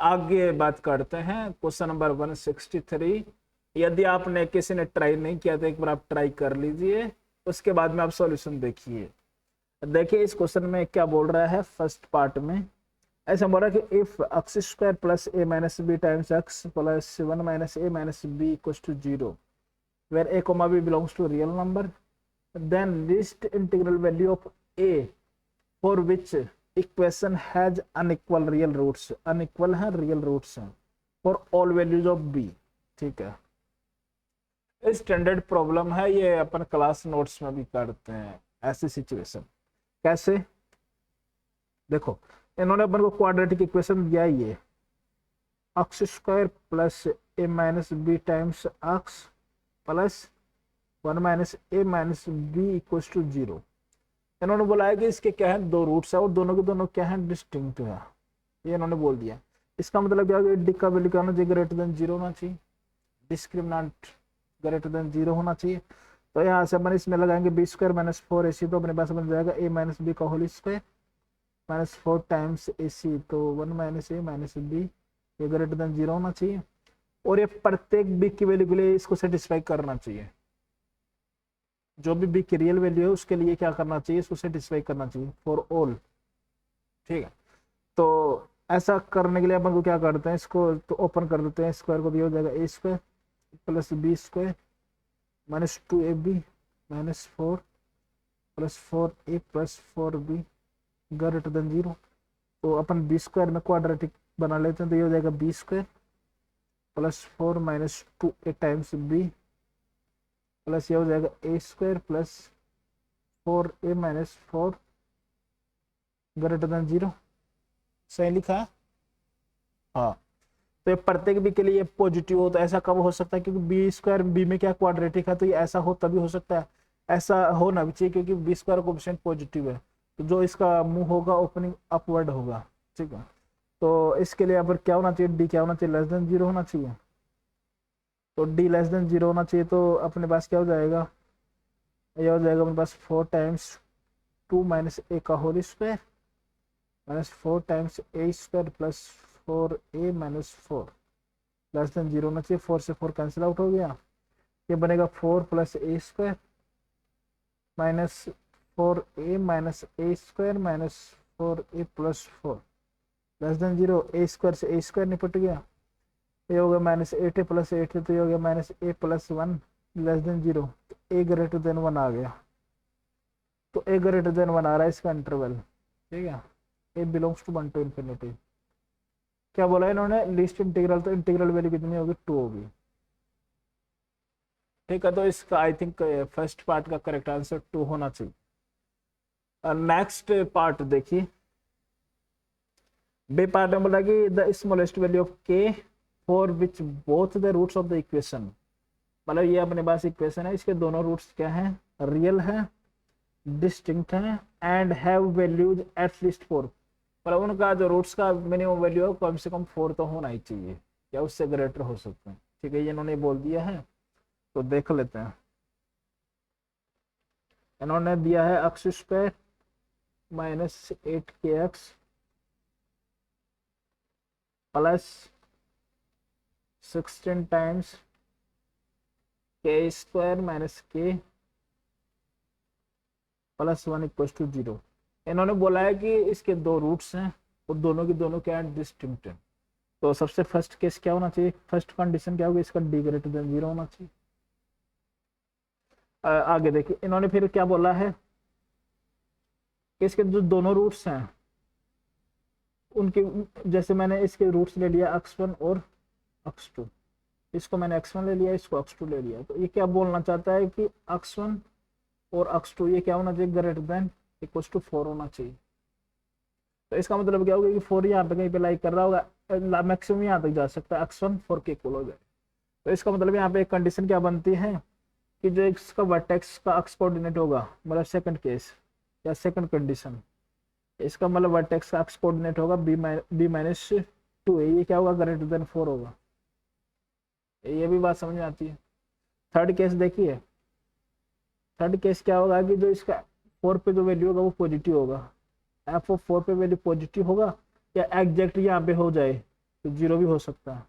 आगे बात करते हैं क्वेश्चन नंबर 163। यदि आपने किसी ने ट्राई नहीं किया तो एक बार आप ट्राई कर लीजिए, उसके बाद में आप सॉल्यूशन देखिए। देखिए इस क्वेश्चन में क्या बोल रहा है। फर्स्ट पार्ट में ऐसा बोल रहा है कि if x square plus a minus b times x plus 1 minus a minus b equals to 0 where a comma b belongs to real number, then list integral value of a for which equation has unequal real roots, unequal है real roots हैं for all values of b। ठीक है, standard problem है ये, अपन class notes में भी करते हैं ऐसी सिचुएशन। कैसे देखो, इन्होंने अपन को क्वाड्रेटिक इक्वेशन दिया है, ये x square plus a minus b times x plus 1 minus a minus b equals to 0। इन्होंने बोला है कि इसके क्या है, दो रूट्स है और दोनों के दोनों क्या है, डिस्टिंक्ट है, ये इन्होंने बोल दिया। इसका मतलब क्या है, डी का वैल्यू क्या होना चाहिए, ग्रेटर देन 0 होना चाहिए, डिस्क्रिमिनेंट ग्रेटर देन 0 होना चाहिए। तो यहाँ से अपन इसमें लगाएंगे बी स्क्वायर माइनस 4 AC, तो अपने पास बन जाएगा ए माइनस बी का whole square minus 4 times AC, तो 1 माइनस ए माइनस बी, ये ग्रेटर देन 0 होना चाहिए। और ये प्रत्येक बी की वैल्यू के लिए इसको सेटिस्फाई करना चाहिए, जो भी बी की रियल वैल्यू है उसके लिए क्या करना चाहिए, इसको सेटिस्फाई करना चाहिए फॉर ऑल। ठीक है, तो ऐसा करने के लिए अपन को क्या करते हैं, इसको तो ओपन कर देते हैं, स्क्वायर को भी हो जाएगा a square plus b square minus 2ab minus 4 plus 4a plus 4b greater than 0। तो अपन बी स्क्वायर में क्वाड्रेटिक बना लेते हैं, तो ये हो जाएगा b square plus 4 minus 2a times b plus ये हो जाएगा a square plus 4a minus 4 greater than 0। सही लिखा है, हाँ। तो ये प्रत्येक बी के लिए पॉजिटिव हो, तो ऐसा कब हो सकता है, क्योंकि बी स्क्वायर बी में क्या क्वाड्रेटिक है, तो ये ऐसा हो तभी हो सकता है, ऐसा होना भी चाहिए क्योंकि बी स्क्वायर कोएफिशिएंट पॉजिटिव है, तो जो इसका मुंह होगा ओपनिंग अपवर्ड होगा। ठीक है, तो इसके लिए अब क्या होना चाहिए, डी क्या होना चाहिए, लेस देन 0 होना चाहिए। तो डी लेस देन 0 होना चाहिए, तो अपने पास क्या हो जाएगा, ये हो जाएगा अपने पास 4 टाइम्स 2 माइनस ए का whole square minus 4 times a square plus 4a minus 4 less than 0 होना चाहिए। 4 से 4 कैंसिल आउट हो गया, ये बनेगा 4 plus a square minus 4a minus a square minus 4a plus 4 less than 0। A square से a square निपट गया, ये हो गया माइनस 8a प्लस 8, तो ये हो गया minus a plus 1 less than 0। तो a ग्रेटर देन 1 आ गया, तो a ग्रेटर देन 1 आ रहा है इसका इंटरवल। ठीक है, a belongs to 1 to infinity. क्या बोला है इन्होंने, लिस्ट इंटीग्रल, तो इंटीग्रल वैल्यू कितनी होगी, 2 होगी। ठीक है, तो इसका आई थिंक फर्स्ट पार्ट का करेक्ट आंसर 2 होना चाहिए। नेक्स्ट पार्ट देखिए, बी पार्ट में बोला कि the smallest value of k for which both the roots of the equation, मतलब ये अपने पास इक्वेशन है, इसके दोनों रूट्स क्या हैं, रियल है, डिस्टिंक्ट है and have values at least 4, मतलब उनका जो रूट्स का मिनिमम वैल्यू है कम से कम 4 तो होना ही चाहिए, या उससे ग्रेटर हो सकते हैं। ठीक है, ये इन्होंने बोल दिया है, तो देख लेते हैं। इन्होंने दिया है x square minus 8kx plus 16 times के square minus k plus 1 equal to 0। इन्होंने बोला है कि इसके दो रूट्स हैं और दोनों की दोनों क्या है, डिस्टिंक्ट है। तो सबसे फर्स्ट केस क्या होना चाहिए, फर्स्ट कंडीशन क्या होगी, इसका डी ग्रेटर देन 0 होना चाहिए। आगे देखिए, इन्होंने फिर क्या बोला है कि इसके जो दोनों रूट्स हैं उनके, जैसे मैंने इसके रूट्स ले लिया x1 और x2, इसको मैंने x1 ले लिया, इसको x2 ले लिया, तो ये क्या बोलना चाहता है कि x1 और x2 ये क्या होना चाहिए, ग्रेटर देन इक्वल टू 4 होना चाहिए। तो इसका मतलब क्या होगा कि 4 यहाँ पे कहीं पे लाइक कर रहा होगा, मैक्सिमम यहाँ तक जा सकता है, x1 4 के इक्वल हो जाए। तो इसका मतलब यहाँ पे एक कंडीशन क्या बनती है कि जो इसका वर्टेक्स का x कोऑर्डिनेट होगा, मतलब सेकंड केस या सेकंड कंडीशन, इसका मतलब वर्टेक्स का x कोऑर्डिनेट होगा b माइनस 2, ये क्या होगा, ग्रेटर देन 4 होगा। ये भी बात समझ में आती है। थर्ड केस देखिए, थर्ड केस क्या होगा कि जो इसका 4 पे जो वैल्यू होगा वो पॉजिटिव होगा, f ऑफ 4 पे वैल्यू पॉजिटिव होगा या एग्जैक्ट यहाँ पे हो जाए, तो 0 भी हो सकता है।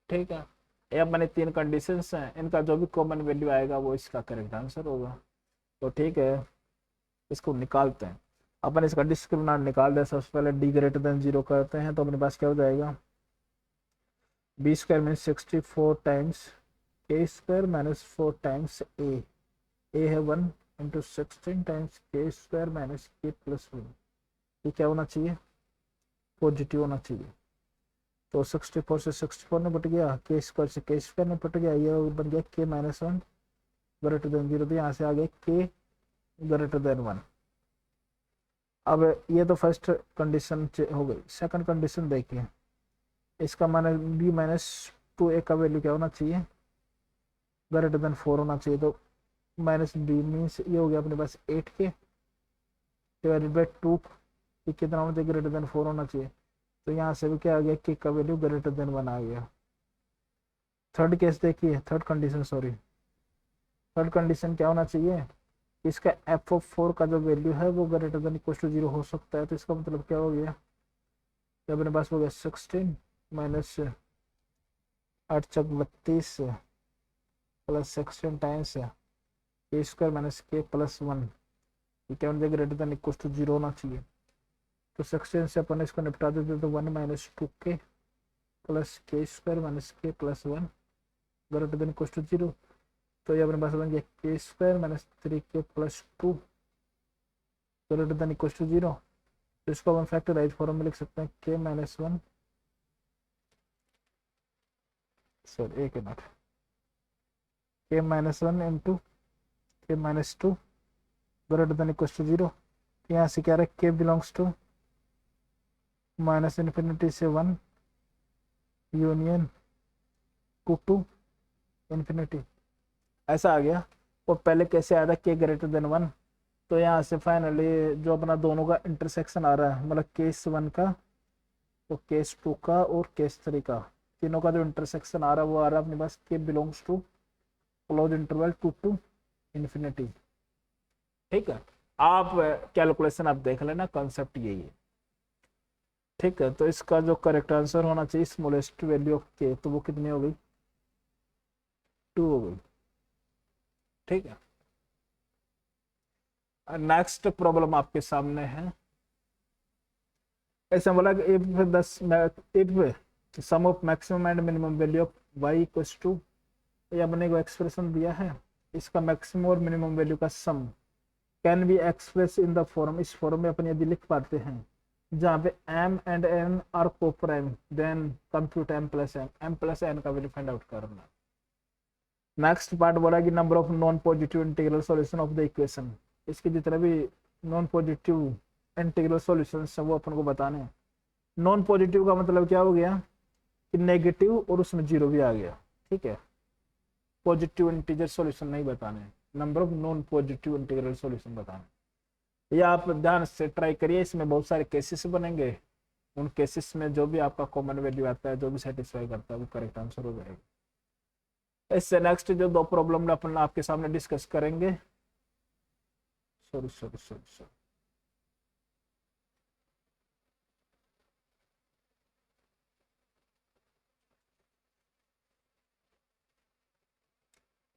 ठीक है, ये मैंने 3 कंडीशंस हैं, इनका जो भी कॉमन वैल्यू आएगा वो इसका करेक्ट आंसर होगा। तो ठीक है, इसको निकालते हैं। अपन इसका डिस्क्रिमिनेंट निकाल दें। सबसे पहले डी ग्रेटर देन 0 करते हैं, तो अपने पास क्या हो जाएगा, बी स्क्वायर मीन्स 64 टाइम्स के स्क्वायर माइनस 4 टाइम्स ए है 1 इंटू 16 टाइम्स के स्क्वायर माइनस के प्लस 1। ये क्या होना चाहिए, पॉजिटिव होना चाहिए। तो 64 से 64 में बट गया, के स्क्वायर से के स्क्वायर में बट गया, ये बन गया के माइनस 1 ग्रेटर देन 0। तो यहाँ से आ गया के ग्रेटर देन 1। अब ये तो फर्स्ट कंडीशन हो गई। सेकंड कंडीशन देखिए, इसका माइनस बी माइनस 2a का वैल्यू क्या होना चाहिए, ग्रेटर देन 4 होना चाहिए। तो माइनस बी मीन्स ये हो गया अपने पास 8k डिवाइडेड बाई 2, ये कितना होना चाहिए, ग्रेटर देन 4 होना चाहिए। तो यहाँ से भी क्या आ गया, के का वैल्यू ग्रेटर देन 1 आ गया। थर्ड केस देखिए, third condition sorry, third condition क्या होना चाहिए, इसका एफ ऑफ 4 का जो वैल्यू है वो ग्रेटर देन इक्वल टू 0 हो सकता है। तो इसका मतलब क्या हो गया, तो अपने पास हो गया 16 माइनस 8 चक 32 प्लस 16 टाइम्स के स्क्वायर माइनस के प्लस 1, ये क्या होना चाहिए, ग्रेटर देन इक्वल टू 0 होना चाहिए। तो 16 से अपन इसको निपटा देते तो 1 minus 2k plus k square minus k plus 1 greater than equal to 0। तो ये अपने पास बन गया k square minus 3k plus 2 greater than equal to 0। तो इसको अपन फैक्टराइज फॉर्म में लिख सकते हैं, के माइनस 1 सॉरी एक minute, k minus 1 into k minus 2 greater than equal to 0। यहाँ से क्या रहा है, के बिलोंग्स टू माइनस इन्फिनिटी से 1 यूनियन टू इन्फिनिटी, ऐसा आ गया। और पहले कैसे आया था, के ग्रेटर देन 1। तो यहाँ से फाइनली जो अपना दोनों का इंटरसेक्शन आ रहा है, मतलब केस 1 का तो केस 2 का और केस 3 का, तीनों का जो इंटरसेक्शन आ रहा है वो आ रहा है अपने पास k belongs to close interval to infinity. ठीक है, आप कैलकुलेशन आप देख लेना, कॉन्सेप्ट यही है। ठीक है, तो इसका जो करेक्ट आंसर होना चाहिए स्मॉलेस्ट वैल्यू ऑफ के, तो वो कितनी हो गई, 2 हो गई। ठीक है, नेक्स्ट प्रॉब्लम आपके सामने है। ऐसा बोला कि if sum of maximum and minimum value of y equals to, ये अपने को एक्सप्रेशन दिया है, इसका मैक्सिमम और मिनिमम वैल्यू का sum can be express in the form, इस फॉर्म में अपन यदि लिख पाते हैं जहाँ पे m and n are coprime, then compute m plus n का वैल्यू फाइंड आउट करना। नेक्स्ट पार्ट बोला कि number of non positive integral solution of the equation, इसके जितने भी नॉन पॉजिटिव इंटीग्रल सॉल्यूशन है वो अपन को बताने हैं। नॉन पॉजिटिव का मतलब क्या हो गया कि नेगेटिव और उसमें 0 भी आ गया। ठीक है, पॉजिटिव इंटीजर सॉल्यूशन नहीं बताने, number of non positive integral solution बताने। ये आप ध्यान से ट्राई करिए, इसमें बहुत सारे केसेस बनेंगे, उन केसेस में जो भी आपका कॉमन वैल्यू आता है, जो भी सेटिस्फाई करता है वो करेक्ट आंसर हो जाएगा। इससे नेक्स्ट जो 2 प्रॉब्लम अपन आपके सामने डिस्कस करेंगे, सॉरी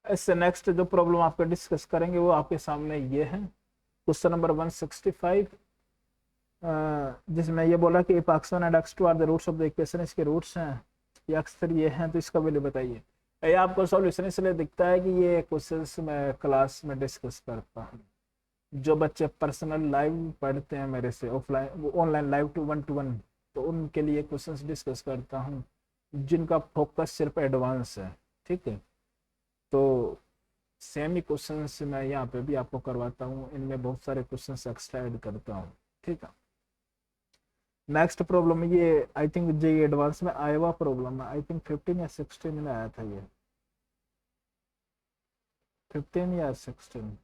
इससे नेक्स्ट जो प्रॉब्लम आपको डिस्कस करेंगे वो आपके सामने ये है, क्वेश्चन नंबर 165, जिसमें ये बोला कि x1 and x2 are the roots of the equation, इसके रूट्स हैं ये अक्सर ये हैं, तो इसका वैल्यू बताइए। ये आपको सॉल्यूशन इसलिए दिखता है कि ये क्वेश्चंस मैं क्लास में डिस्कस करता हूँ। जो बच्चे पर्सनल लाइव पढ़ते हैं मेरे से, offline online live to 1-to-1, तो उनके लिए क्वेश्चंस डिस्कस करता हूँ जिनका फोकस सिर्फ एडवांस है। ठीक है, तो सेम ही क्वेश्चंस मैं यहाँ पे भी आपको करवाता हूँ, इनमें बहुत सारे क्वेश्चंस एक्स्ट्रा ऐड करता हूँ। ठीक है, नेक्स्ट प्रॉब्लम ये आई थिंक जे एडवांस में आया हुआ प्रॉब्लम है, आई थिंक 15 या 16 में आया था, ये 15 या 16।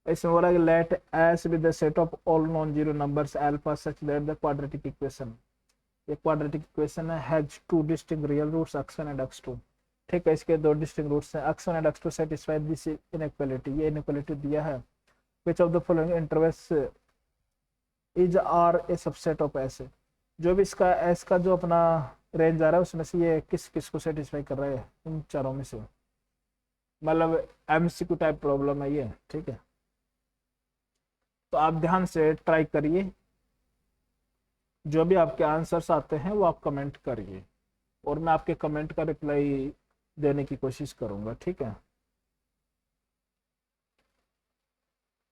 इसमें बोला कि let S with the set of all non zero numbers alpha such that the quadratic equation, ये क्वाड्रेटिक इक्वेशन है, has 2 distinct real roots x1 and x2। ठीक है, इसके 2 डिस्टिंक्ट रूट्स हैं, x1 and x2 satisfy this inequality, ये inequality दिया है। Which of the following intervals is are a subset of ऐसे, जो भी इसका जो अपना रेंज आ रहा है उसमें से ये किस किस को सेटिस्फाई कर रहा है, इन चारों में से, मतलब एमसीक्यू टाइप प्रॉब्लम है ये, ठीक है। तो आप ध्यान से ट्राई करिए, जो भी आपके आंसर्स आते हैं वो आप कमेंट करिए और मैं आपके कमेंट का रिप्लाई देने की कोशिश करूंगा, ठीक है।